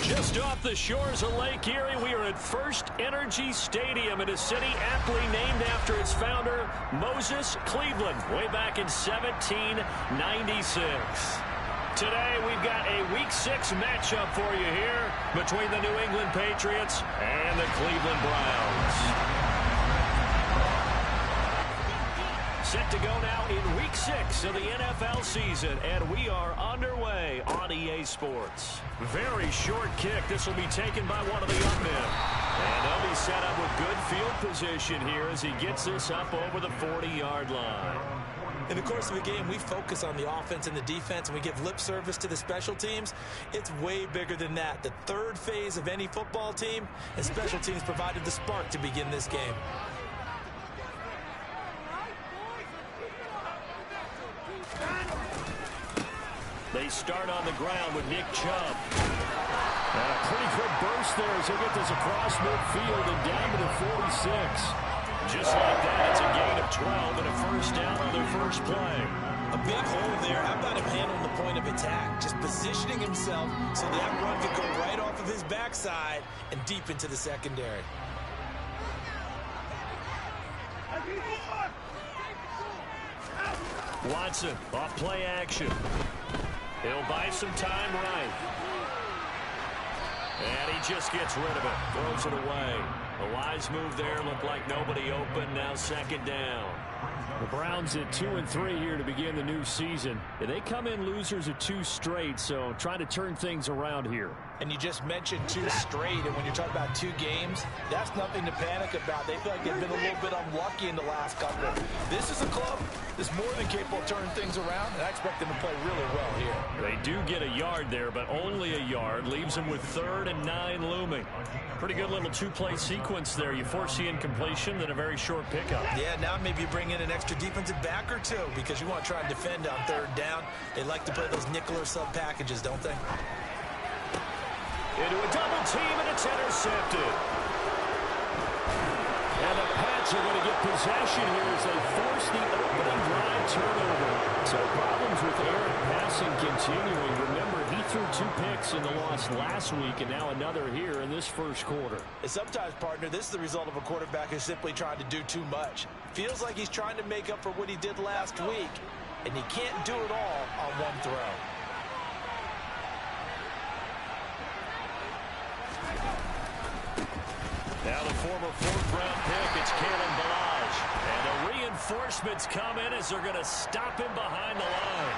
Just off the shores of Lake Erie, we are at First Energy Stadium in a city aptly named after its founder, Moses Cleveland, way back in 1796. Today, we've got a Week 6 matchup for you here between the New England Patriots and the Cleveland Browns. Set to go now in Week 6 of the NFL season, and we are underway on EA Sports. Very short kick. This will be taken by one of the young men. And he'll be set up with good field position here as he gets this up over the 40-yard line. In the course of the game, we focus on the offense and the defense, and we give lip service to the special teams. It's way bigger than that. The third phase of any football team, and special teams provided the spark to begin this game. They start on the ground with Nick Chubb. And a pretty quick burst there as he'll get this across midfield and down to the 46. Just like that, it's a gain of 12 and a first down on their first play. A big hole there. How about him handling the point of attack? Just positioning himself so that run could go right off of his backside and deep into the secondary. Watson off play action. He'll buy some time right. And he just gets rid of it. Throws it away. A wise move there. Looked like nobody open. Now second down. The Browns at 2-3 here to begin the new season. They come in losers of 2 straight, so trying to turn things around here. And you just mentioned 2 straight, and when you're talking about 2 games, that's nothing to panic about. They feel like they've been a little bit unlucky in the last couple. This is a club that's more than capable of turning things around, and I expect them to play really well here. They do get a yard there, but only a yard. Leaves them with 3rd and 9 looming. Pretty good little 2-play sequence there. You force the incompletion, then a very short pickup. Yeah, now maybe you bring in an extra defensive back or 2 because you want to try and defend on 3rd down. They like to play those nickel or sub packages, don't they? Into a double team, and it's intercepted. And the Pats are going to get possession here as they force the opening drive turnover. So problems with Aaron passing continuing. Remember, he threw 2 picks in the loss last week, and now another here in this first quarter. And sometimes, partner, this is the result of a quarterback who's simply trying to do too much. Feels like he's trying to make up for what he did last week, and he can't do it all on one throw. Now the former 4th-round pick, it's Kalen Ballage. And the reinforcements come in as they're going to him behind the line.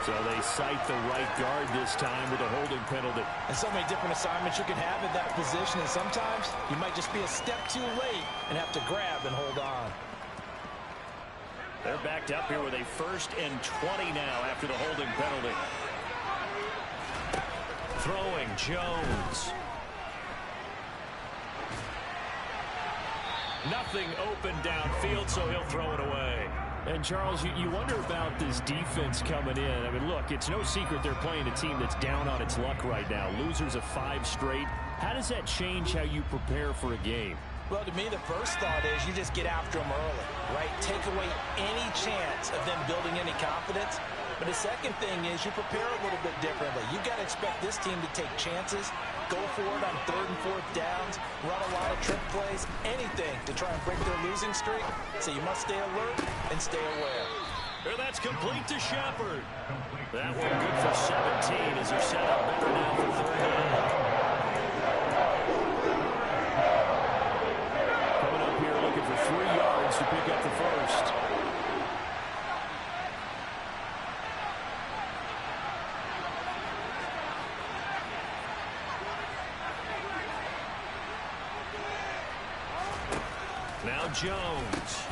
So they cite the right guard this time with a holding penalty. And so many different assignments you can have in that position, and sometimes you might just be a step too late and have to grab and hold on. They're backed up here with a 1st and 20 now after the holding penalty. Throwing Jones. Nothing open downfield, so he'll throw it away. And, Charles, you wonder about this defense coming in. I mean, look, it's no secret they're playing a team that's down on its luck right now. Losers of 5 straight. How does that change how you prepare for a game? Well, to me, the first thought is you just get after them early, right? Take away any chance of them building any confidence. But the second thing is you prepare a little bit differently. You've got to expect this team to take chances, go for it on 3rd and 4th downs, run a lot of trick plays, anything to try and break their losing streak. So you must stay alert and stay aware. And that's complete to Shepard. That one good for 17 as they're set up better now for 3rd down. Coming up here looking for 3 yards to pick up the first. Now Jones.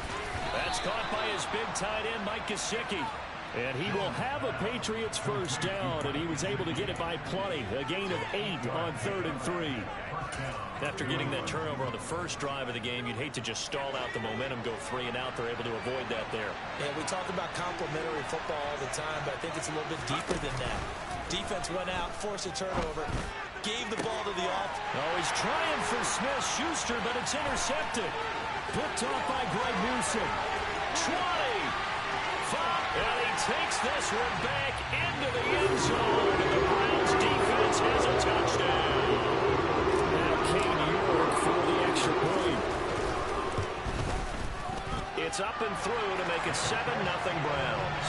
That's caught by his big tight end, Mike Gesicki. And he will have a Patriots first down, and he was able to get it by plenty. A gain of 8 on 3rd and 3. After getting that turnover on the first drive of the game, you'd hate to just stall out the momentum, go 3 and out. They're able to avoid that there. Yeah, we talk about complementary football all the time, but I think it's a little bit deeper than that. Defense went out, forced a turnover, gave the ball to the off. Oh, he's trying for Smith-Schuster, but it's intercepted. Picked off by Greg Newsome. 20. 5. And he takes this one back into the end zone. And the Browns defense Jones has a touchdown. Now Cade York for the extra point. It's up and through to make it 7-0 Browns.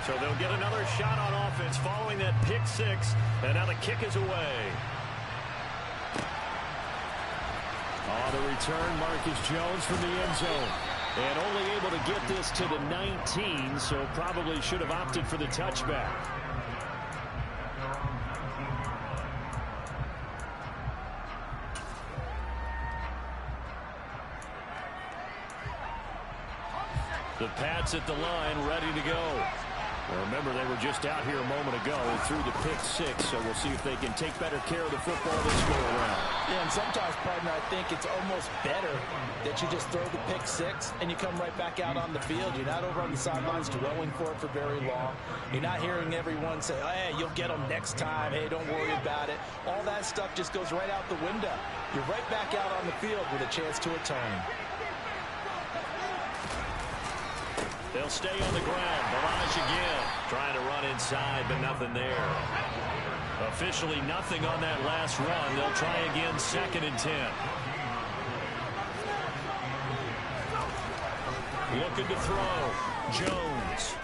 So they'll get another shot on offense following that pick six. And now the kick is away. On the return, Marcus Jones from the end zone. And only able to get this to the 19, so probably should have opted for the touchback. The Pats at the line, ready to go. Well, remember, they were just out here a moment ago and threw the pick six, so we'll see if they can take better care of the football this go around. Yeah, and sometimes, partner, I think it's almost better that you just throw the pick six and you come right back out on the field. You're not over on the sidelines dwelling for it for very long. You're not hearing everyone say, hey, you'll get them next time. Hey, don't worry about it. All that stuff just goes right out the window. You're right back out on the field with a chance to atone. They'll stay on the ground. Barrage again. Trying to run inside, but nothing there. Officially nothing on that last run. They'll try again, 2nd and 10. Looking to throw. Jones.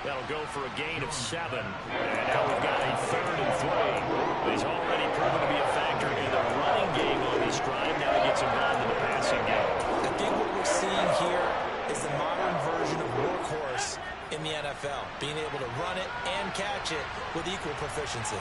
That'll go for a gain of 7. And now we've got a 3rd and 3. He's already proven to be a factor in the running game on this drive. Now he gets involved in the passing game. I think what we're seeing here is the modern version of workhorse in the NFL, being able to run it and catch it with equal proficiency.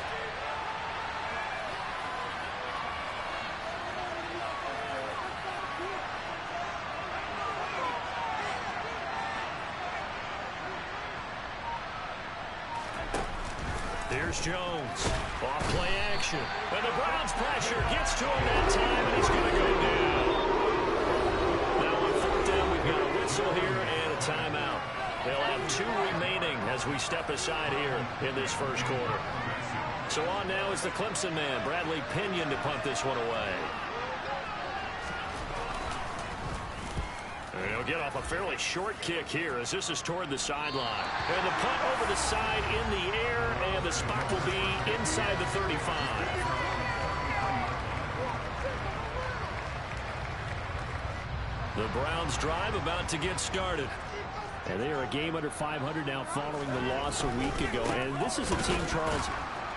Here's Jones. Off play action. And the Browns pressure gets to him that time, and he's going to go down. Now on 4th down, we've got a whistle here and a timeout. They'll have 2 remaining as we step aside here in this first quarter. So on now is the Clemson man, Bradley Pinion, to punt this one away. And he'll get off a fairly short kick here as this is toward the sideline. And the punt over the side in the air, and the spot will be inside the 35. The Browns drive about to get started. And they are a game under 500 now following the loss a week ago. And this is a team, Charles,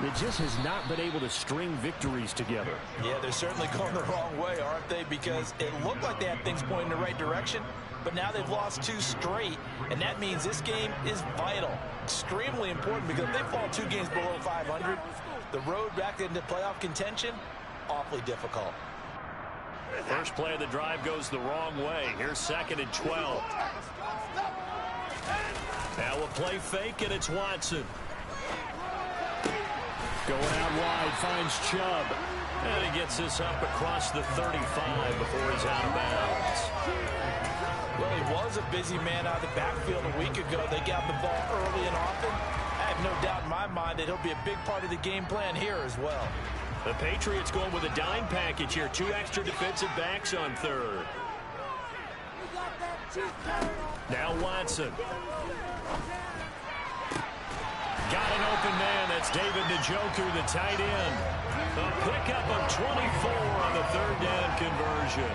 that just has not been able to string victories together. Yeah, they're certainly going the wrong way, aren't they? Because it looked like they had things pointing in the right direction, but now they've lost 2 straight, and that means this game is vital, extremely important, because if they fall 2 games below 500, the road back into playoff contention, awfully difficult. First play of the drive goes the wrong way. Here's 2nd and 12. Now a play fake, and it's Watson. Going out wide, finds Chubb. And he gets this up across the 35 before he's out of bounds. Well, he was a busy man out of the backfield a week ago. They got the ball early and often. I have no doubt in my mind that he'll be a big part of the game plan here as well. The Patriots going with a dime package here. 2 extra defensive backs on 3rd. Now Watson. Got an open man. That's David Njoku, the tight end. A pickup of 24 on the 3rd down conversion.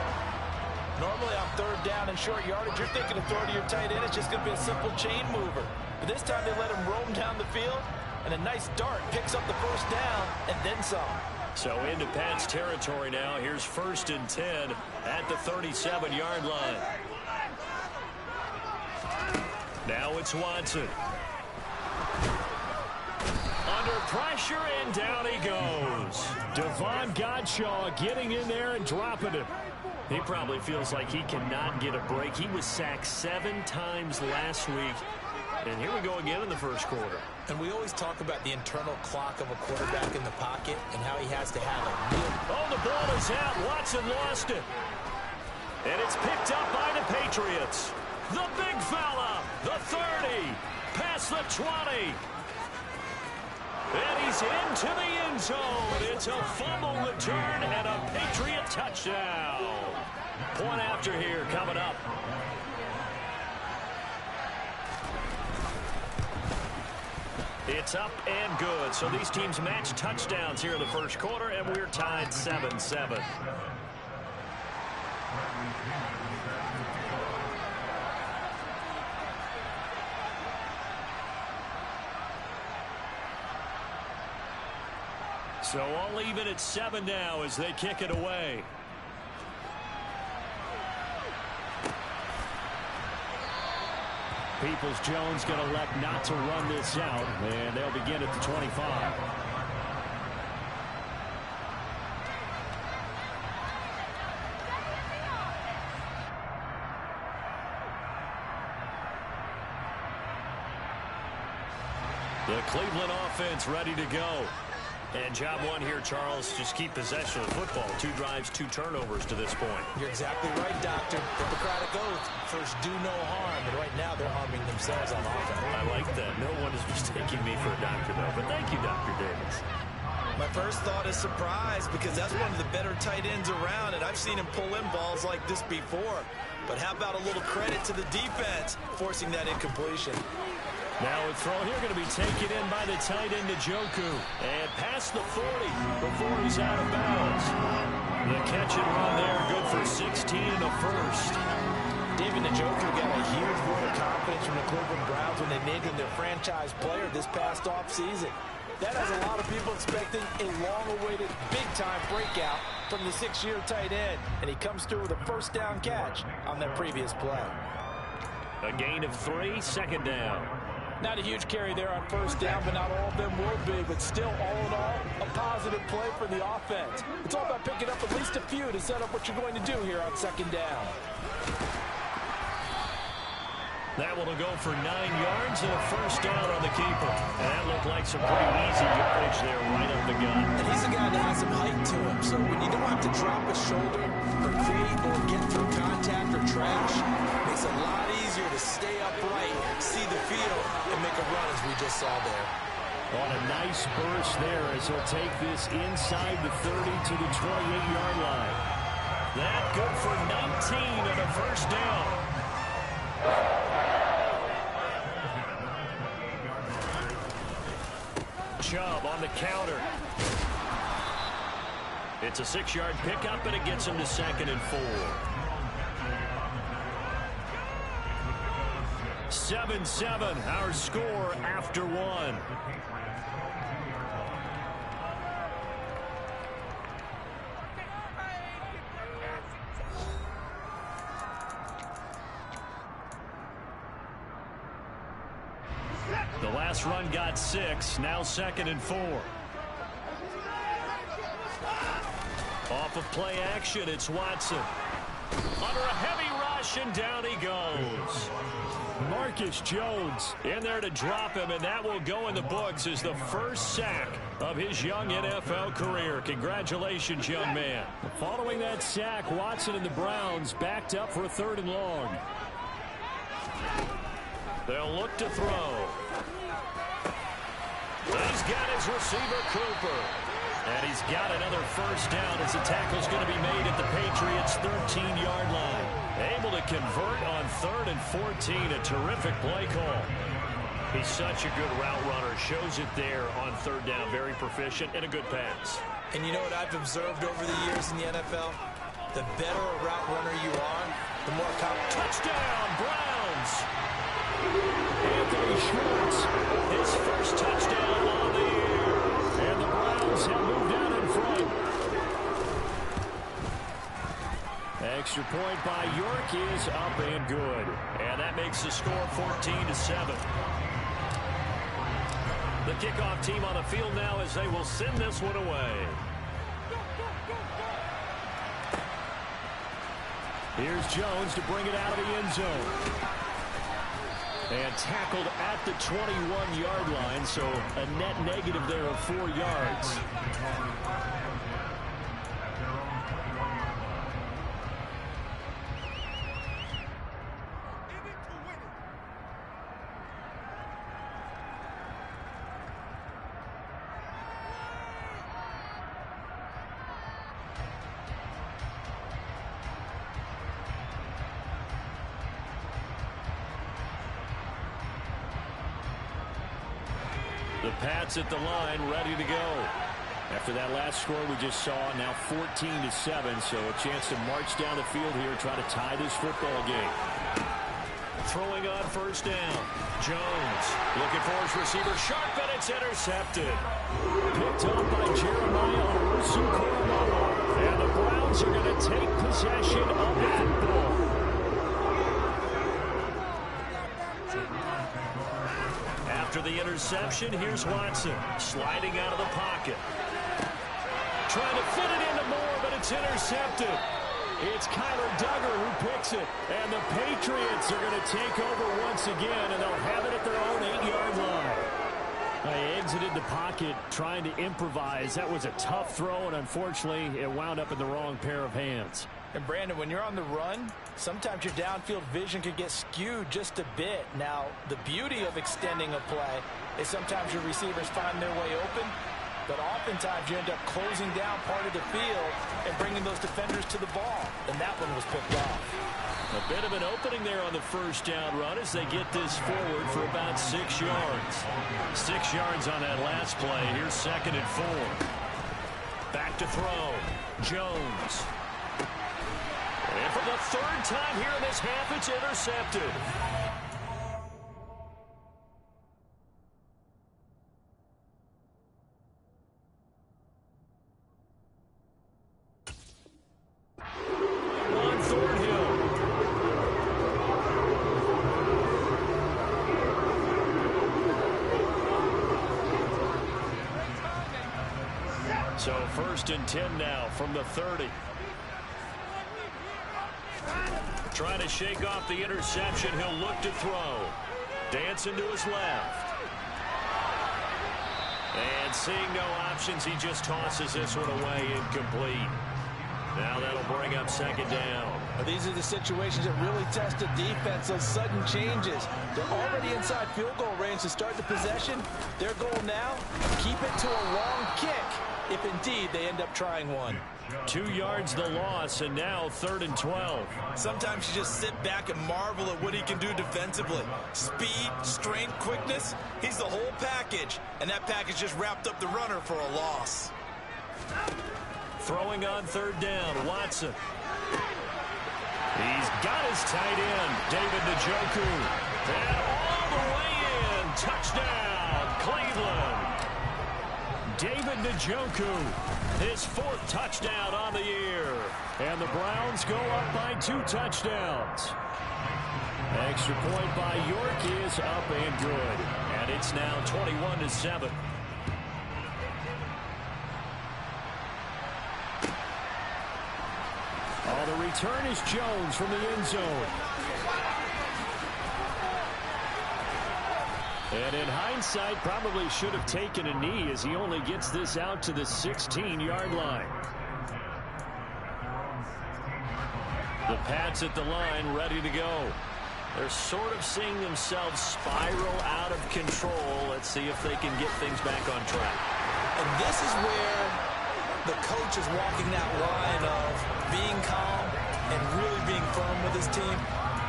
Normally on 3rd down and short yardage, you're thinking of throwing to your tight end. It's just going to be a simple chain mover. But this time they let him roam down the field, and a nice dart picks up the 1st down and then some. So into Pat's territory now. Here's 1st and 10 at the 37-yard line. Now it's Watson. Under pressure, and down he goes. Devon Godshaw getting in there and dropping him. He probably feels like he cannot get a break. He was sacked 7 times last week. And here we go again in the first quarter. And we always talk about the internal clock of a quarterback in the pocket and how he has to have it. Oh, the ball is out. Watson lost it. And it's picked up by the Patriots. The big fella, the 30, past the 20. And he's into the end zone. It's a fumble return and a Patriot touchdown. Point after here coming up. It's up and good. So these teams match touchdowns here in the first quarter, and we're tied 7-7. So all even at 7 now as they kick it away. Peoples-Jones going to elect not to run this out, and they'll begin at the 25. The Cleveland offense ready to go. And job one here, Charles, just keep possession of the football. 2 drives, 2 turnovers to this point. You're exactly right, Doctor. Hippocratic oath. First, do no harm. And right now, they're harming themselves on offense. I like that. No one is mistaking me for a doctor, though. But thank you, Dr. Davis. My first thought is surprise, because that's one of the better tight ends around, and I've seen him pull in balls like this before. But how about a little credit to the defense forcing that incompletion? Now a throw here going to be taken in by the tight end Njoku. And past the 40 before he's out of bounds. The catch and run there, good for 16 and a first. David Njoku got a huge vote of confidence from the Cleveland Browns when they named him their franchise player this past offseason. That has a lot of people expecting a long-awaited, big-time breakout from the 6-year tight end. And he comes through with a first down catch on that previous play. A gain of 3, second down. Not a huge carry there on first down, but not all of them will be. But still, all in all, a positive play for the offense. It's all about picking up at least a few to set up what you're going to do here on second down. That one will go for 9 yards and a first down on the keeper. And that looked like some pretty easy yardage there right up the gut. And he's a guy that has some height to him. So when you don't have to drop a shoulder or create or get through contact or trash, it makes it a lot easier to stay upright, see the field, and make a run as we just saw there. On a nice burst there as he'll take this inside the 30 to the 28-yard line. That good for 19 and a first down. Chubb on the counter. It's a 6-yard pickup, and it gets him to 2nd and 4. 7-7, our score after 1. The last run got 6, now 2nd and 4. Off of play action, it's Watson. Under a heavy rush, and down he goes. Marcus Jones in there to drop him, and that will go in the books as the first sack of his young NFL career. Congratulations, young man. Following that sack, Watson and the Browns backed up for a 3rd and long. They'll look to throw. He's got his receiver, Cooper. And he's got another first down as the tackle's going to be made at the Patriots' 13-yard line. Able to convert on 3rd and 14. A terrific play call. He's such a good route runner. Shows it there on 3rd down. Very proficient and a good pass. And you know what I've observed over the years in the NFL? The better a route runner you are, the more confident. Touchdown, Browns! Anthony Schwartz, his first touchdown on the year. And the Browns have moved out in front. Extra point by York is up and good. And that makes the score 14-7. The kickoff team on the field now as they will send this one away. Here's Jones to bring it out of the end zone. And tackled at the 21-yard line, so a net negative there of 4 yards. The Pats at the line, ready to go. After that last score we just saw, now 14-7, so a chance to march down the field here and try to tie this football game. Throwing on first down. Jones looking for his receiver. Sharp, and it's intercepted. Picked up by Jeremiah Owusu-Koramoah. And the Browns are going to take possession of the football. After the interception, here's Watson. Sliding out of the pocket. Trying to fit it into Moore, but it's intercepted. It's Kyler Duggar who picks it. And the Patriots are going to take over once again, and they'll have it at their own 8-yard line. They exited the pocket trying to improvise. That was a tough throw, and unfortunately, it wound up in the wrong pair of hands. And Brandon, when you're on the run, sometimes your downfield vision can get skewed just a bit. Now, the beauty of extending a play is sometimes your receivers find their way open, but oftentimes you end up closing down part of the field and bringing those defenders to the ball. And that one was picked off. A bit of an opening there on the first down run as they get this forward for about 6 yards. 6 yards on that last play. Here's 2nd and 4. Back to throw. Jones. And for the 3rd time here in this half, it's intercepted. On Thornhill. So 1st and 10 now from the 30. Trying to shake off the interception. He'll look to throw. Dancing to his left. And seeing no options, he just tosses this one away, incomplete. Now that'll bring up 2nd down. These are the situations that really test a defense, those sudden changes. They're already inside field goal range to start the possession. Their goal now, keep it to a long kick, if indeed they end up trying one. 2 yards the loss, and now 3rd and 12. Sometimes you just sit back and marvel at what he can do defensively. Speed, strength, quickness, he's the whole package. And that package just wrapped up the runner for a loss. Throwing on 3rd down, Watson. He's got his tight end, David Njoku. And all the way in, touchdown, Cleveland. David Njoku, his 4th touchdown on the year. And the Browns go up by 2 touchdowns. Extra point by York is up and good. And it's now 21-7. Oh, the return is Jones from the end zone. And in hindsight, probably should have taken a knee as he only gets this out to the 16-yard line. The Pats at the line, ready to go. They're sort of seeing themselves spiral out of control. Let's see if they can get things back on track. And this is where the coach is walking that line of being calm and really being firm with his team.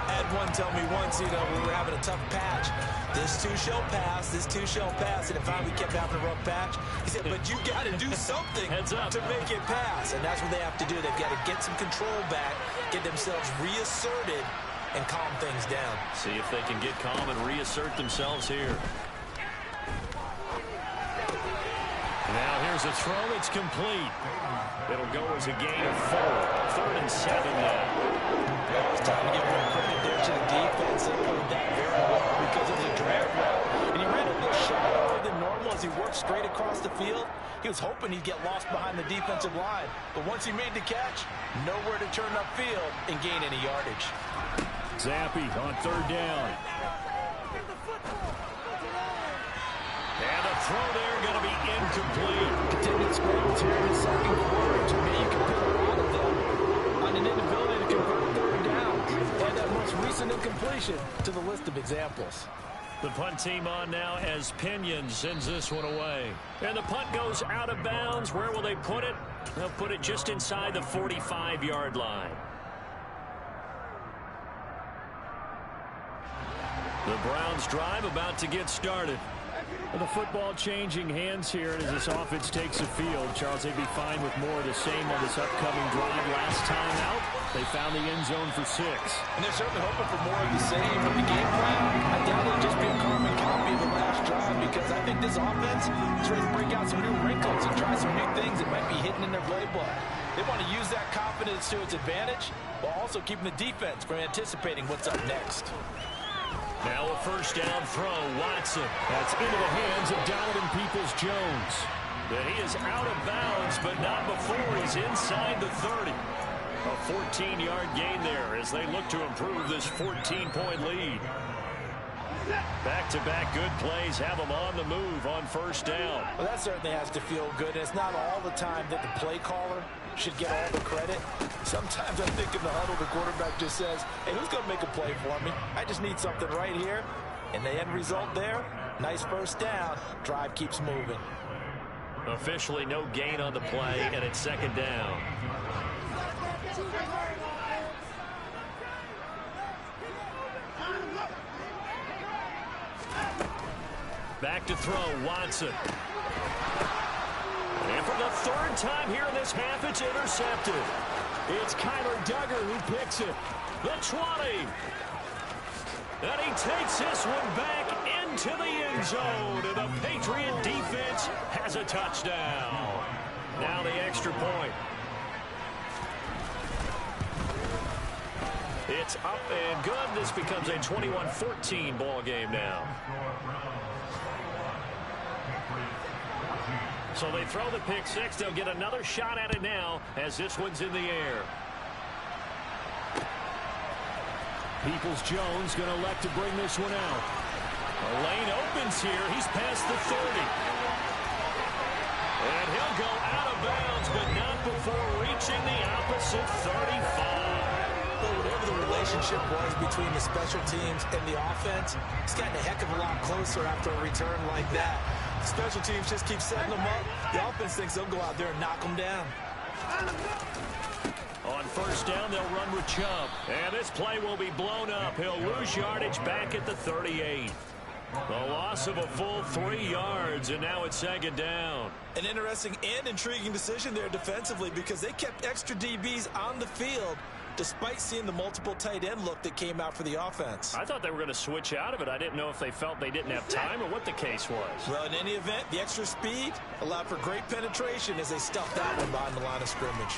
I had one tell me once, we were having a tough patch. This too shall pass, this too shall pass. And it finally kept having a rough patch. He said, but you got to do something to make it pass. And that's what they have to do. They've got to get some control back, get themselves reasserted, and calm things down. See if they can get calm and reassert themselves here. Now here's a throw. It's complete. It'll go as a gain of 4. 3rd and 7 now. It's time to give more credit there to the defense. They played that very well because it was a drag route. And he ran a little shallower than normal as he worked straight across the field. He was hoping he'd get lost behind the defensive line. But once he made the catch, nowhere to turn upfield and gain any yardage. Zappi on 3rd down. And a throw there going to be incomplete. Continued scrambles here in the 2nd quarter. To me, you can pick a lot of them on an inability to convert 3rd down. And that most recent incompletion to the list of examples. The punt team on now as Pinion sends this one away. And the punt goes out of bounds. Where will they put it? They'll put it just inside the 45-yard line. The Browns drive about to get started. The football changing hands here as this offense takes the field. Charles, they'd be fine with more of the same on this upcoming drive. Last time out, they found the end zone for 6. And they're certainly hoping for more of the same from the game plan. I doubt it'll just be a carbon copy of the last drive because I think this offense is ready to break out some new wrinkles and try some new things that might be hidden in their playbook. They want to use that confidence to its advantage while also keeping the defense from anticipating what's up next. Now a first down throw, Watson. That's into the hands of Donovan Peoples-Jones. And he is out of bounds, but not before he's inside the 30. A 14-yard gain there as they look to improve this 14-point lead. Back-to-back good plays have them on the move on first down. Well, that certainly has to feel good. And it's not all the time that the play caller should get all the credit. Sometimes I think in the huddle, the quarterback just says, hey, who's going to make a play for me? I just need something right here. And the end result there, nice first down. Drive keeps moving. Officially no gain on the play, and it's second down. Back to throw, Watson. And for the third time here in this half, it's intercepted. It's Kyler Duggar who picks it. The 20. And he takes this one back into the end zone. And the Patriot defense has a touchdown. Now the extra point. It's up and good. This becomes a 21-14 ball game now. So they throw the pick six. They'll get another shot at it now as this one's in the air. Peoples-Jones going to elect to bring this one out. The lane opens here. He's past the 30. And he'll go out of bounds, but not before reaching the opposite 35. Well, whatever the relationship was between the special teams and the offense, it's gotten a heck of a lot closer after a return like that. The special teams just keep setting them up. The offense thinks they'll go out there and knock them down. On first down, they'll run with Chubb. And this play will be blown up. He'll lose yardage back at the 38. The loss of a full 3 yards, and now it's second down. An interesting and intriguing decision there defensively because they kept extra DBs on the field despite seeing the multiple tight end look that came out for the offense. I thought they were going to switch out of it. I didn't know if they felt they didn't have time or what the case was. Well, in any event, the extra speed allowed for great penetration as they stuffed that one behind the line of scrimmage.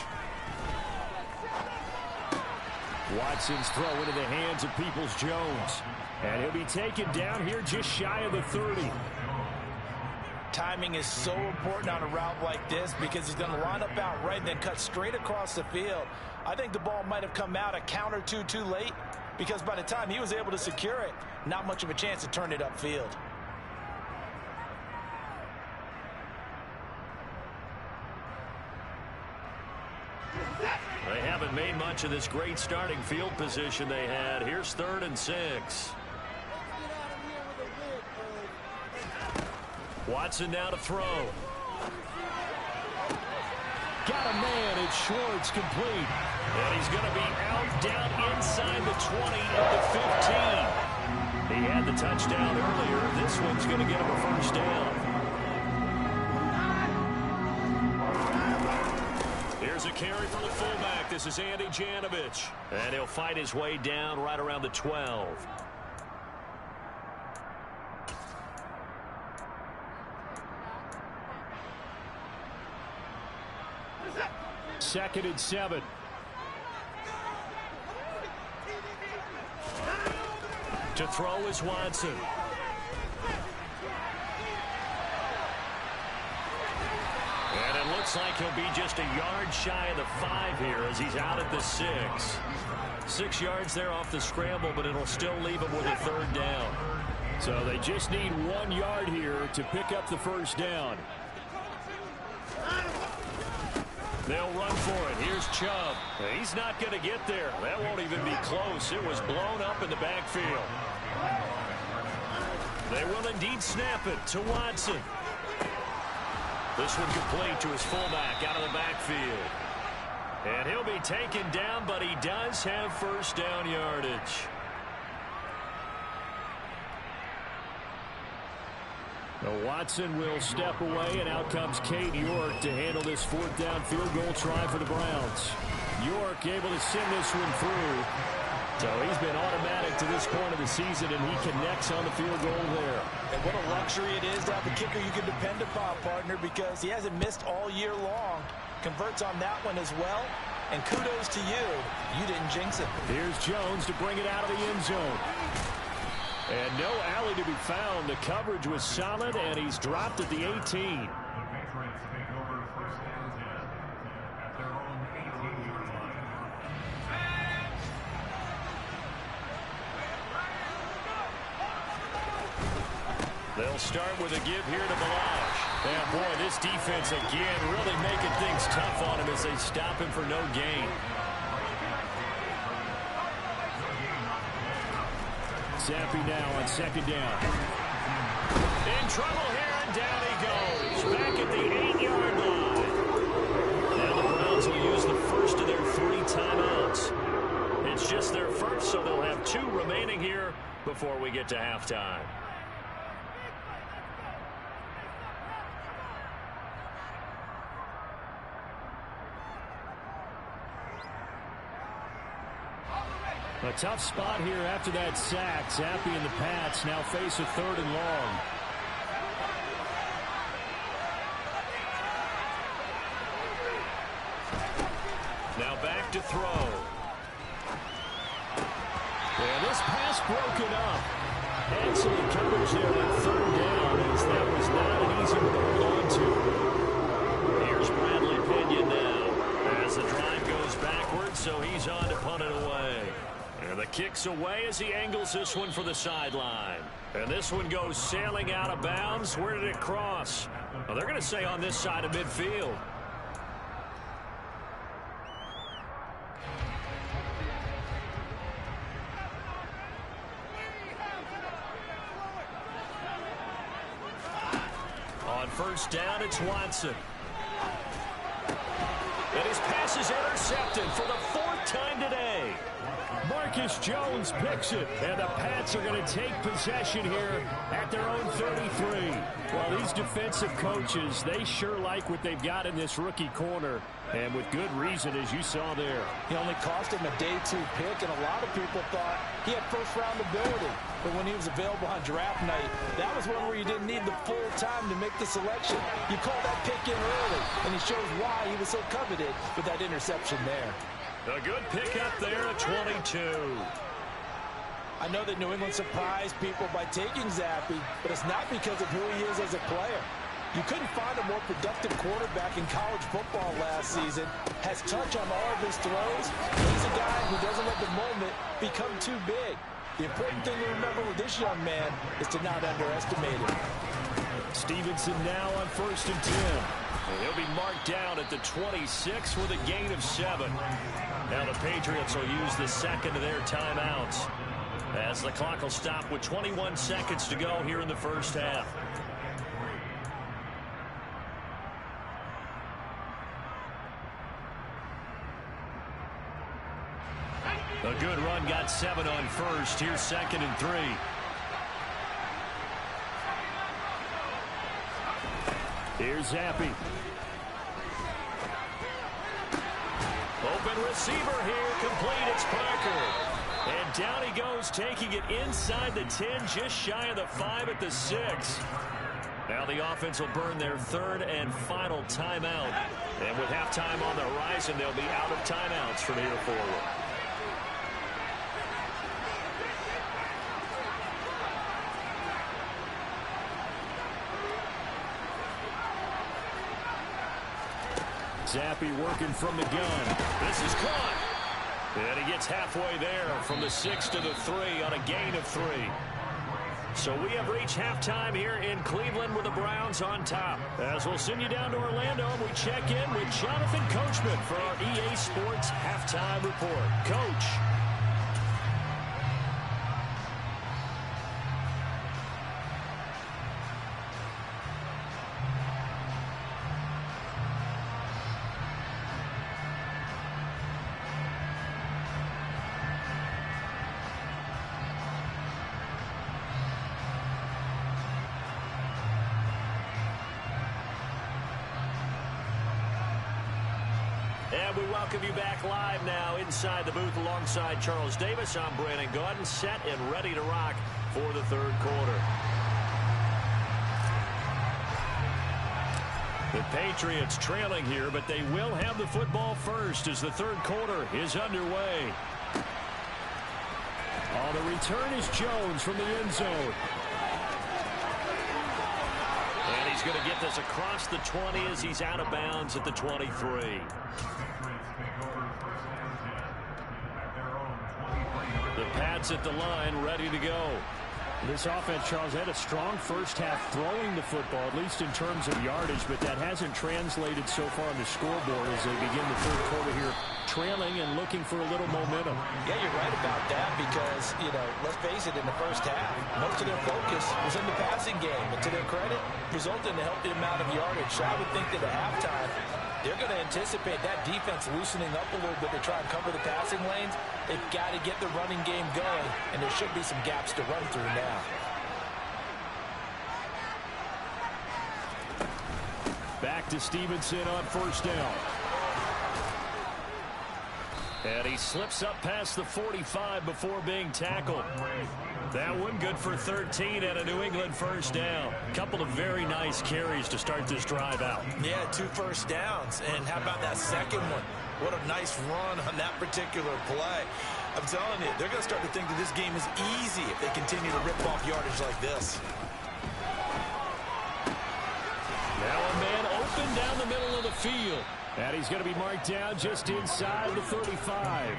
Watson's throw into the hands of Peoples-Jones. And he'll be taken down here just shy of the 30. Timing is so important on a route like this because he's going to line up out right and then cut straight across the field. I think the ball might have come out a count or two too late because by the time he was able to secure it, not much of a chance to turn it upfield. They haven't made much of this great starting field position they had. Here's 3rd and 6. Watson now to throw. Got a man. It's Schwartz complete. And he's going to be out down inside the 20 at the 15. He had the touchdown earlier. This one's going to get him a first down. Here's a carry from the fullback. This is Andy Janovich. And he'll fight his way down right around the 12. Second and 7. To throw is Watson. And it looks like he'll be just a yard shy of the 5 here as he's out at the 6. 6 yards there off the scramble, but it'll still leave him with a 3rd down. So they just need 1 yard here to pick up the first down. They'll run for it. Here's Chubb. He's not going to get there. That won't even be close. It was blown up in the backfield. They will indeed snap it to Watson. This one complete to his fullback out of the backfield. And he'll be taken down, but he does have first down yardage. Now Watson will step away, and out comes Cade York to handle this fourth down field goal try for the Browns. York able to send this one through. So he's been automatic to this point of the season, and he connects on the field goal there. And what a luxury it is to have a kicker you can depend upon, partner, because he hasn't missed all year long. Converts on that one as well. And kudos to you. You didn't jinx it. Here's Jones to bring it out of the end zone. And no alley to be found. The coverage was solid, and he's dropped at the 18. They'll start with a give here to Ballage. And boy, this defense again really making things tough on him as they stop him for no gain. Zappe now on second down. In trouble here, and down he goes. Back at the 8-yard line. Now the Browns will use the first of their 3 timeouts. It's just their first, so they'll have 2 remaining here before we get to halftime. A tough spot here after that sack. Zappe and the Pats now face a 3rd and long. Now back to throw. And this pass broken up. Excellent coverage there on 3rd down, as that was not an easy one to hold on to. Here's Bradley Pinion now as the drive goes backwards, so he's on to punt it away. And the kick's away as he angles this one for the sideline. And this one goes sailing out of bounds. Where did it cross? Well, they're going to say on this side of midfield. On first down, it's Watson. And his pass is intercepted for the 4th time today. Marcus Jones picks it, and the Pats are going to take possession here at their own 33. Well, these defensive coaches, they sure like what they've got in this rookie corner, and with good reason, as you saw there. He only cost him a day 2 pick, and a lot of people thought he had first-round ability. But when he was available on draft night, that was one where you didn't need the full time to make the selection. You call that pick in early, and he shows why he was so coveted with that interception there. A good pickup there at 22. I know that New England surprised people by taking Zappe, but it's not because of who he is as a player. You couldn't find a more productive quarterback in college football last season. Has touch on all of his throws. He's a guy who doesn't let the moment become too big. The important thing to remember with this young man is to not underestimate him. Stevenson now on 1st and 10. And he'll be marked down at the 26 with a gain of 7. Now the Patriots will use the second of their timeouts, as the clock will stop with 21 seconds to go here in the first half. A good run, got 7 on first. Here's 2nd and 3. Here's Zappe. Open receiver here, complete, it's Parker. And down he goes, taking it inside the 10, just shy of the 5 at the 6. Now the offense will burn their 3rd and final timeout. And with halftime on the horizon, they'll be out of timeouts from here forward. Zappe working from the gun. This is caught. And he gets halfway there from the 6 to the 3 on a gain of 3. So we have reached halftime here in Cleveland with the Browns on top. As we'll send you down to Orlando, and we check in with Jonathan Coachman for our EA Sports Halftime Report. Coach. And we welcome you back live now inside the booth alongside Charles Davis. I'm Brandon Gaudin, set and ready to rock for the third quarter. The Patriots trailing here, but they will have the football first as the third quarter is underway. On the return is Jones from the end zone. And he's going to get this across the 20 as he's out of bounds at the 23. The Pats at the line, ready to go. This offense, Charles, had a strong first half throwing the football, at least in terms of yardage, but that hasn't translated so far on the scoreboard as they begin the third quarter here, trailing and looking for a little momentum. Yeah, you're right about that because, let's face it, in the first half, most of their focus was in the passing game. And to their credit, resulted in a healthy amount of yardage. So I would think that at halftime, they're going to anticipate that defense loosening up a little bit to try and cover the passing lanes. They've got to get the running game going, and there should be some gaps to run through now. Back to Stevenson on first down. And he slips up past the 45 before being tackled. That one good for 13 and a New England first down. Couple of very nice carries to start this drive out. Yeah, 2 first downs. And how about that second one? What a nice run on that particular play. I'm telling you, they're going to start to think that this game is easy if they continue to rip off yardage like this. Now a man open down the middle of the field. And he's going to be marked down just inside the 35.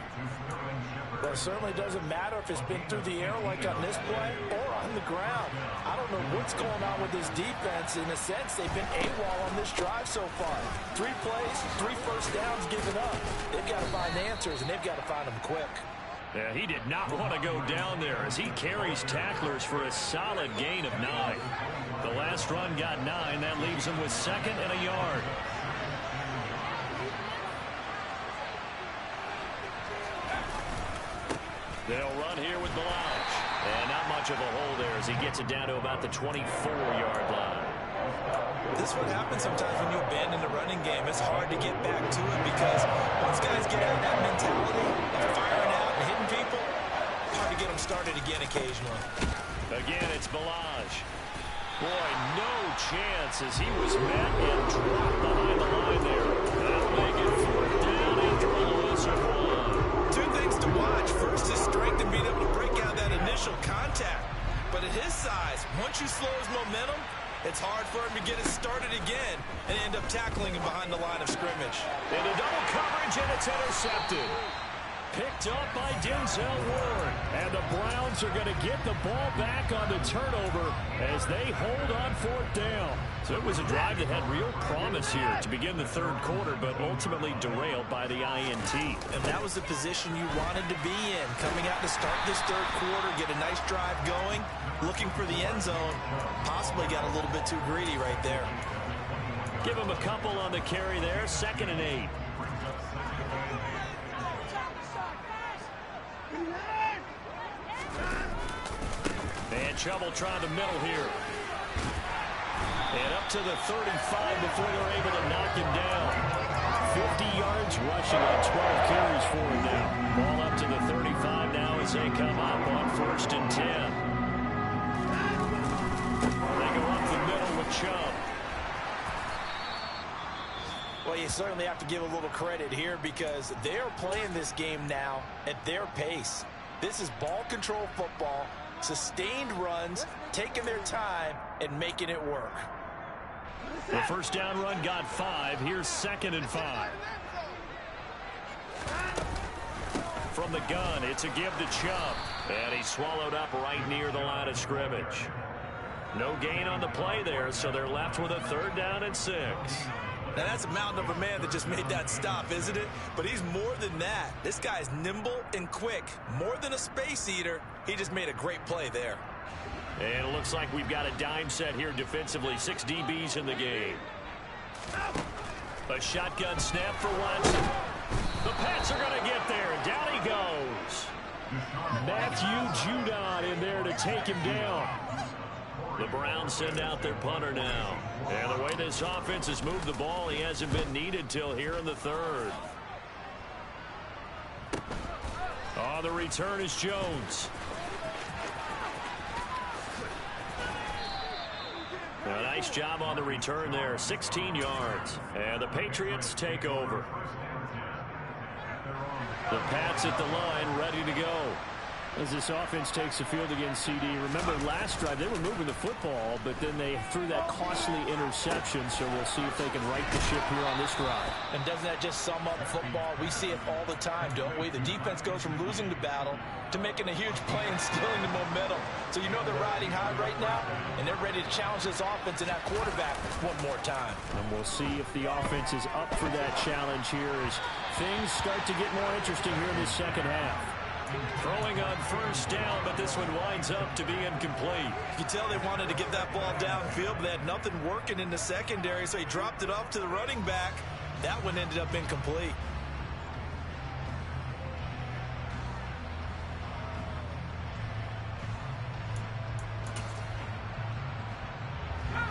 Well, it certainly doesn't matter if it's been through the air like on this play or on the ground. I don't know what's going on with this defense. In a sense, they've been AWOL on this drive so far. 3 plays, 3 first downs given up. They've got to find answers, and they've got to find them quick. Yeah, he did not want to go down there as he carries tacklers for a solid gain of 9. The last run got 9. That leaves him with 2nd and a yard. They'll run here with Blanche. And not much of a hole there as he gets it down to about the 24-yard line. This is what happens sometimes when you abandon the running game. It's hard to get back to it because once guys get out of that mentality of firing out and hitting people, hard to get them started again occasionally. Again, it's Blanche. Boy, no chance as he was met and dropped behind the line there. That'll make it 4th down after a loss of 1. 2 things to watch. First, his strength and being able to break out that initial contact. But at his size, once you slow his momentum, it's hard for him to get it started again and end up tackling him behind the line of scrimmage. Into double coverage, and it's intercepted. Picked up by Denzel Ward. And the Browns are going to get the ball back on the turnover as they hold on 4th down. So it was a drive that had real promise here to begin the third quarter, but ultimately derailed by the INT. And that was the position you wanted to be in. Coming out to start this third quarter, get a nice drive going, looking for the end zone. Possibly got a little bit too greedy right there. Give him a couple on the carry there. 2nd and 8. And trouble trying to middle here. And up to the 35 before they're able to knock him down. 50 yards rushing on 12 carries for him now. Ball up to the 35 now as they come up on 1st and 10. They go up the middle with Chubb. Well, you certainly have to give a little credit here because they're playing this game now at their pace. This is ball control football, sustained runs, taking their time, and making it work. The first down run got 5. Here's 2nd and 5. From the gun, it's a give to Chubb. And he's swallowed up right near the line of scrimmage. No gain on the play there, so they're left with a 3rd down and 6. Now, that's a mountain of a man that just made that stop, isn't it? But he's more than that. This guy's nimble and quick. More than a space eater, he just made a great play there. And it looks like we've got a dime set here defensively. 6 DBs in the game. A shotgun snap for Watson. The Pats are going to get there. Down he goes. Matthew Judon in there to take him down. The Browns send out their punter now. And the way this offense has moved the ball, he hasn't been needed till here in the 3rd. On the return is Jones. A nice job on the return there, 16 yards. And the Patriots take over. The Pats at the line, ready to go. As this offense takes the field against CD, remember last drive they were moving the football, but then they threw that costly interception, so we'll see if they can right the ship here on this drive. And doesn't that just sum up football? We see it all the time, don't we? The defense goes from losing the battle to making a huge play and stealing the momentum. So you know they're riding high right now, and they're ready to challenge this offense and that quarterback one more time. And we'll see if the offense is up for that challenge here as things start to get more interesting here in this second half. Throwing on first down, but this one winds up to be incomplete. You can tell they wanted to get that ball downfield, but they had nothing working in the secondary, so he dropped it off to the running back. That one ended up incomplete.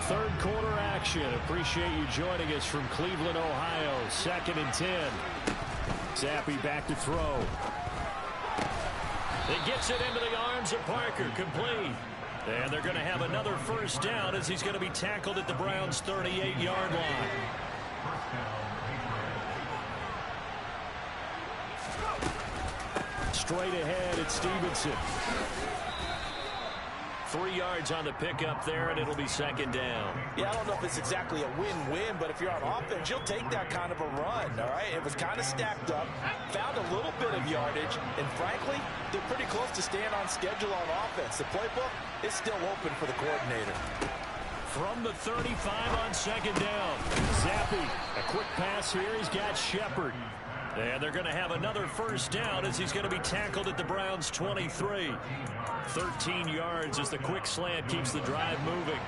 Third quarter action. Appreciate you joining us from Cleveland, Ohio. 2nd and 10. Zappe back to throw. He gets it into the arms of Parker, complete. And they're going to have another first down as he's going to be tackled at the Browns' 38-yard line. Straight ahead, it's Stevenson. 3 yards on the pickup there, and it'll be 2nd down. Yeah, I don't know if it's exactly a win-win, but if you're on offense, you'll take that kind of a run, all right? It was kind of stacked up, found a little bit of yardage, and frankly, they're pretty close to staying on schedule on offense. The playbook is still open for the coordinator. From the 35 on 2nd down. Zappe, a quick pass here. He's got Shepard. And they're going to have another first down as he's going to be tackled at the Browns' 23. 13 yards as the quick slant keeps the drive moving.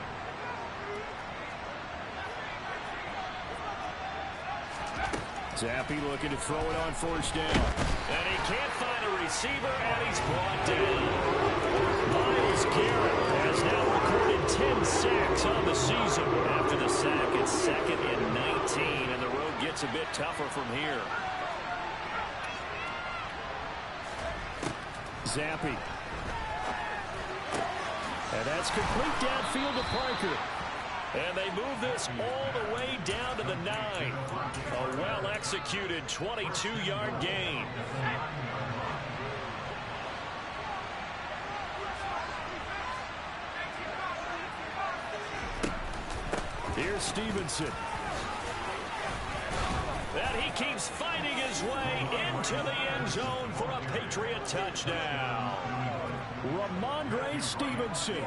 Zappe looking to throw it on first down. And he can't find a receiver, and he's brought down. Myles Garrett has now recorded 10 sacks on the season. After the sack, it's 2nd and 19, and the road gets a bit tougher from here. Zappe. And that's complete downfield to Parker. And they move this all the way down to the 9. A well-executed 22-yard gain. Here's Stevenson. And he keeps fighting his way into the end zone for a Patriot touchdown. Rhamondre Stevenson,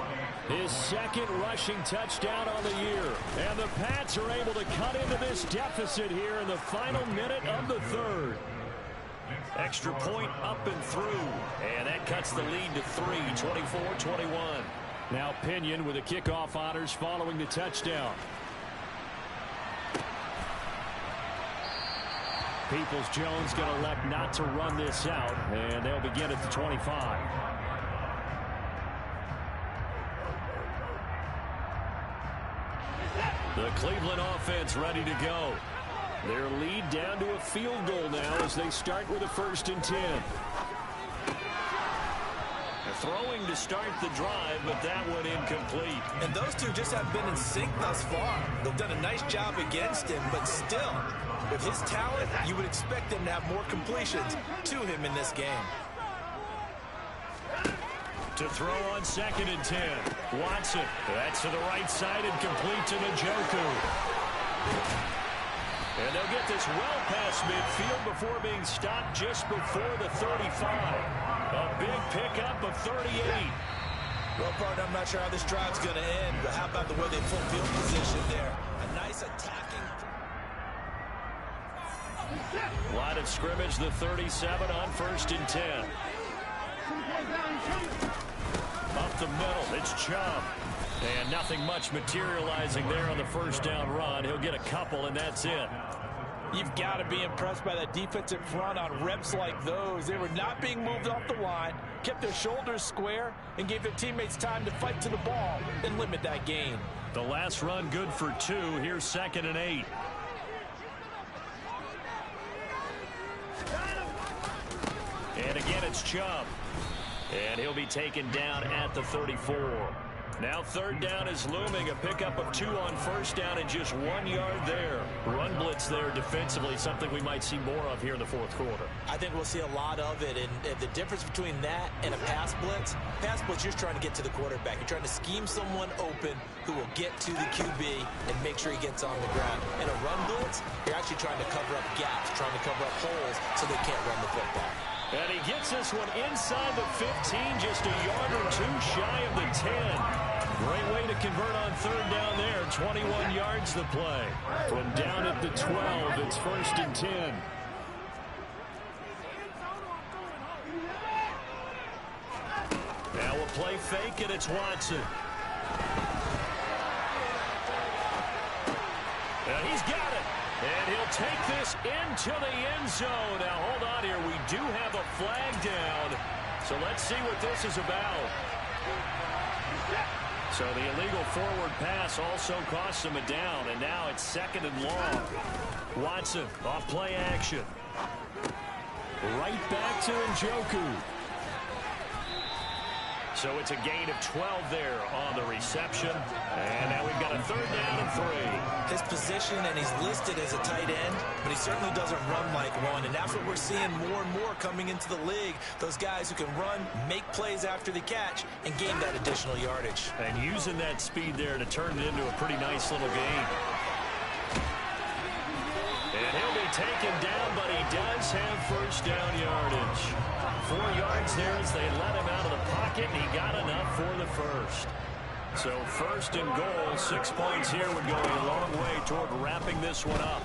his 2nd rushing touchdown on the year. And the Pats are able to cut into this deficit here in the final minute of the 3rd. Extra point up and through. And that cuts the lead to 3, 24-21. Now Pinion with the kickoff honors following the touchdown. Peoples-Jones going to elect not to run this out, and they'll begin at the 25. The Cleveland offense ready to go. Their lead down to a field goal now as they start with a 1st and 10. They're throwing to start the drive, but that one incomplete. And those two just have been in sync thus far. They've done a nice job against him, but still, with his talent, you would expect them to have more completions to him in this game. To throw on 2nd and 10. Watson. That's to the right side and complete to Njoku. And they'll get this well past midfield before being stopped just before the 35. A big pickup of 38. Well, partner, I'm not sure how this drive's going to end, but how about the way they full field position there? A nice attacking. Line of scrimmage, the 37 on 1st and 10. Up the middle, it's Chubb. And nothing much materializing there on the first down run. He'll get a couple, and that's it. You've got to be impressed by that defensive front on reps like those. They were not being moved off the line, kept their shoulders square, and gave their teammates time to fight to the ball and limit that gain. The last run good for 2. Here's 2nd and 8. And again, it's Chubb. And he'll be taken down at the 34. Now third down is looming. A pickup of 2 on first down and just 1 yard there. Run blitz there defensively, something we might see more of here in the fourth quarter. I think we'll see a lot of it. And the difference between that and a pass blitz, you're just trying to get to the quarterback. You're trying to scheme someone open who will get to the QB and make sure he gets on the ground. In a run blitz, you're actually trying to cover up gaps, trying to cover up holes so they can't run the football. And he gets this one inside the 15, just a yard or 2 shy of the 10. Great way to convert on third down there. 21 yards the play. From down at the 12, it's 1st and 10. Now we'll play fake, and it's Watson. And he's got it. And he'll take this into the end zone. Now, hold on here. We do have a flag down. So let's see what this is about. So the illegal forward pass also costs him a down. And now it's 2nd and long. Watson off play action. Right back to Njoku. So it's a gain of 12 there on the reception. And now we've got a 3rd down and 3. His position, and he's listed as a tight end, but he certainly doesn't run like one. And that's what we're seeing more and more coming into the league. Those guys who can run, make plays after the catch, and gain that additional yardage. And using that speed there to turn it into a pretty nice little gain. And he'll be taken down, but he does have 1st down yardage. 4 yards there as they let him out of the pocket, and he got enough for the 1st. So 1st and goal, 6 points here would go a long way toward wrapping this one up.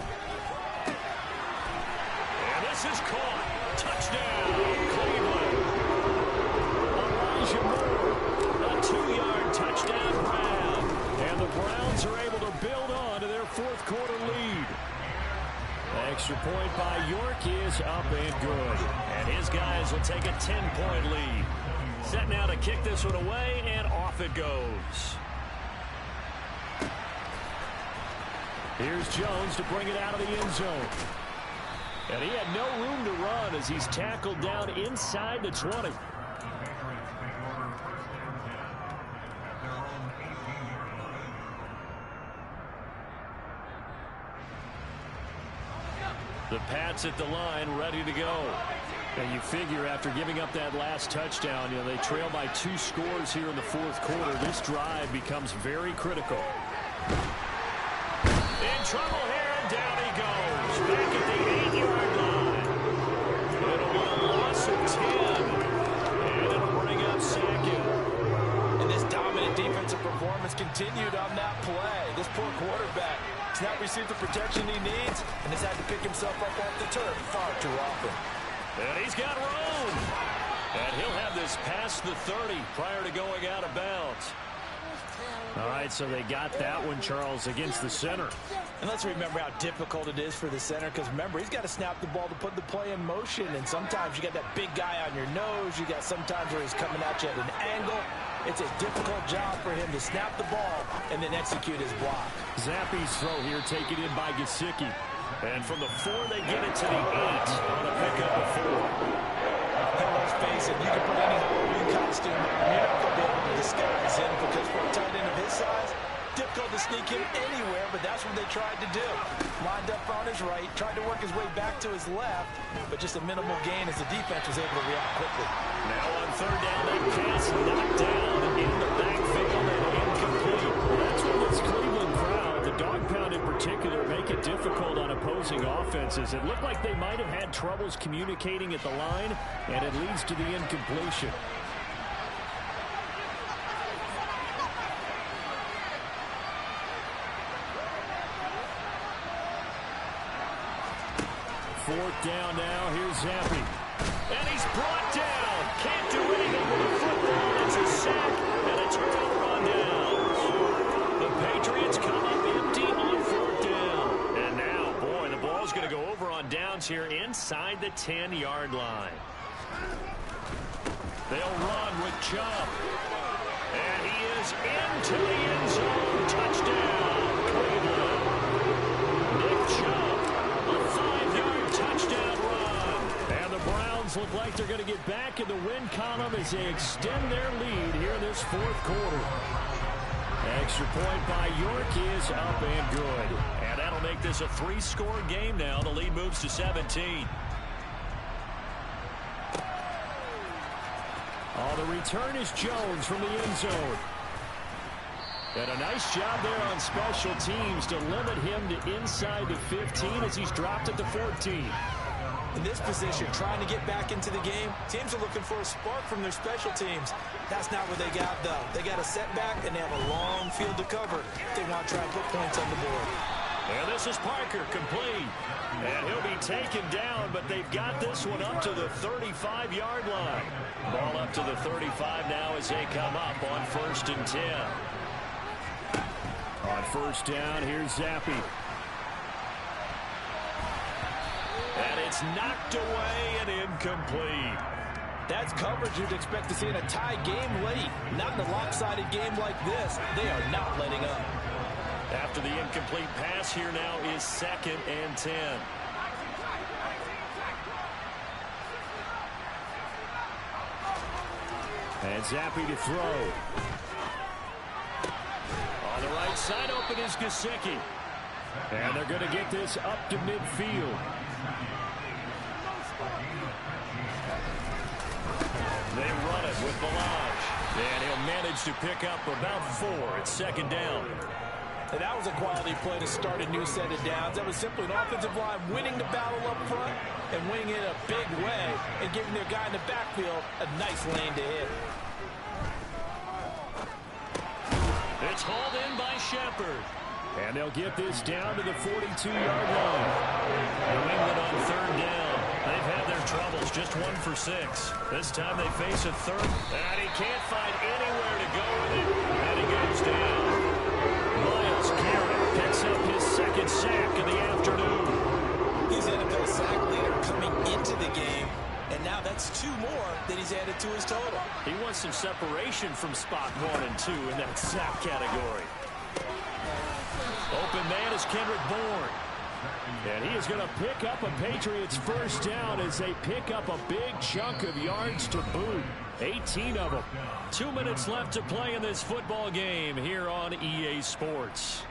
And this is caught. Touchdown, Cleveland. Elijah Moore, a 2-yard touchdown grab. And the Browns are able to build on to their 4th quarter lead. Extra point by York is up and good. And his guys will take a 10-point lead. Set now to kick this one away, and off it goes. Here's Jones to bring it out of the end zone. And he had no room to run as he's tackled down inside the 20. The Pats at the line, ready to go. And you figure after giving up that last touchdown, they trail by 2 scores here in the 4th quarter. This drive becomes very critical. In trouble here, and down he goes. Back at the 8-yard line. It'll be a loss of 10. And it'll bring up 2nd. And this dominant defensive performance continued on that play. This poor quarterback has not received the protection he needs and has had to pick himself up off the turf far too often. And he's got room. And he'll have this past the 30 prior to going out of bounds. All right, so they got that one, Charles, against the center. And let's remember how difficult it is for the center, because remember, he's got to snap the ball to put the play in motion, and sometimes you got that big guy on your nose. You got sometimes where he's coming at you at an angle. It's a difficult job for him to snap the ball and then execute his block. Zappe's throw here taken in by Gesicki. And from the 4, they get it to the 8 on a pickup of 4. And let's face it, you can put any Halloween costume on, you're not going to be able to disguise him, because for a tight end of his size, difficult to sneak him anywhere, but that's what they tried to do. Lined up on his right, tried to work his way back to his left, but just a minimal gain as the defense was able to react quickly. Now on 3rd down, that pass knocked down in the backfield and incomplete. That's what this Cleveland crowd, the dog pound in particular, make it difficult on opposing offenses. It looked like they might have had troubles communicating at the line, and it leads to the incompletion. Fourth down now. Here's Zappe. And he's brought down. Can't do anything with the football. It's a sack and a turnover on downs. The Patriots come up empty on 4th down. And now, boy, the ball's going to go over on downs here inside the 10-yard line. They'll run with Chubb. And he is into the end zone. Touchdown, Cleveland. Nick Chubb. A 5-yard touchdown run. And the Browns Browns look like they're going to get back in the win column as they extend their lead here in this fourth quarter. Extra point by York is up and good. And that'll make this a three-score game now. The lead moves to 17. The return is Jones from the end zone. And a nice job there on special teams to limit him to inside the 15 as he's dropped at the 14. In this position, trying to get back into the game, teams are looking for a spark from their special teams. That's not what they got, though. They got a setback, and they have a long field to cover if they want to try and put points on the board. And this is Parker, complete. And he'll be taken down, but they've got this one up to the 35-yard line. Ball up to the 35 now as they come up on 1st and 10. On first down, here's Zappe. And it's knocked away and incomplete. That's coverage you'd expect to see in a tie game late. Not in a lopsided game like this. They are not letting up. After the incomplete pass, here now is 2nd and 10. And Zappe to throw. On the right side, open is Gesicki. And they're going to get this up to midfield. They run it with Ballage. And he'll manage to pick up about 4 at 2nd down. And that was a quality play to start a new set of downs. That was simply an offensive line winning the battle up front and winning it a big way and giving their guy in the backfield a nice lane to hit. It's hauled in by Shepard. And they'll get this down to the 42-yard line. New England on 3rd down. They've had their troubles, just 1 for 6. This time they face a 3rd. And he can't find anywhere to go with it. And he goes down. Myles Garrett picks up his 2nd sack of the afternoon. He's NFL sack leader coming into the game, and now that's 2 more that he's added to his total. He wants some separation from spot 1 and 2 in that sack category. Open man is Kendrick Bourne. And he is going to pick up a Patriots first down as they pick up a big chunk of yards to boot. 18 of them. 2 minutes left to play in this football game here on EA Sports.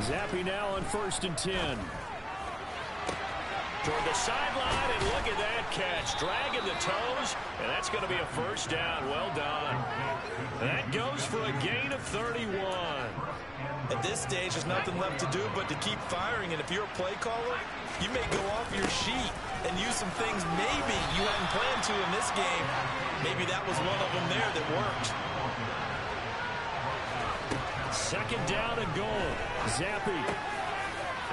Zappe now on 1st and 10. Toward the sideline, and look at that catch. Dragging the toes, and that's going to be a first down. Well done. That goes for a gain of 31. At this stage, there's nothing left to do but to keep firing. And if you're a play caller, you may go off your sheet and use some things maybe you hadn't planned to in this game. Maybe that was one of them there that worked. 2nd down and goal. Zappe.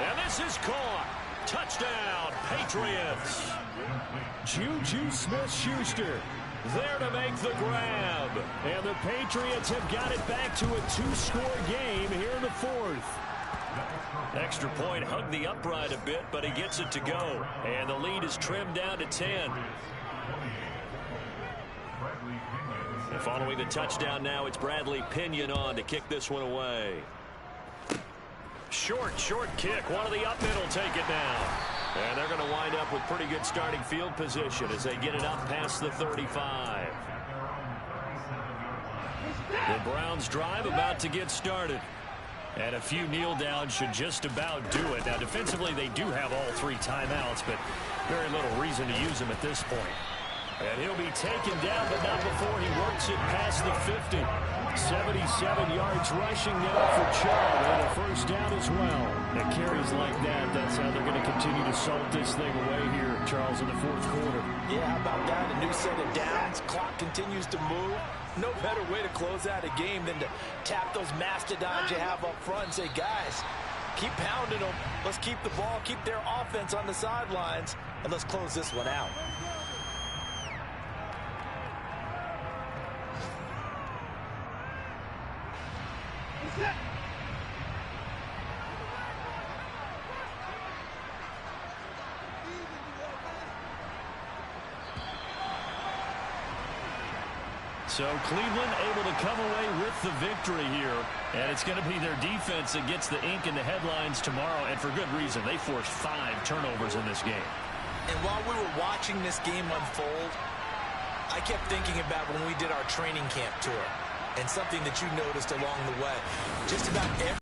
And this is caught. Touchdown, Patriots. Juju Smith-Schuster there to make the grab. And the Patriots have got it back to a 2-score game here in the 4th. Extra point hugged the upright a bit, but he gets it to go. And the lead is trimmed down to 10. And following the touchdown now, it's Bradley Pinion on to kick this one away. Short kick. One of the up mid will take it down. And they're going to wind up with pretty good starting field position as they get it up past the 35. The Browns drive about to get started. And a few kneel downs should just about do it. Now, defensively, they do have all 3 timeouts, but very little reason to use them at this point. And he'll be taken down, but not before he works it past the 50. 77 yards rushing now for Chubb, and a first down as well. And carries like that, that's how they're going to continue to salt this thing away here, Charles, in the 4th quarter. Yeah, how about that? A new set of downs. Clock continues to move. No better way to close out a game than to tap those mastodons you have up front and say, guys, keep pounding them. Let's keep the ball, keep their offense on the sidelines, and let's close this one out. So Cleveland able to come away with the victory here. And it's going to be their defense that gets the ink in the headlines tomorrow. And for good reason. They forced 5 turnovers in this game. And while we were watching this game unfold, I kept thinking about when we did our training camp tour. And something that you noticed along the way. Just about every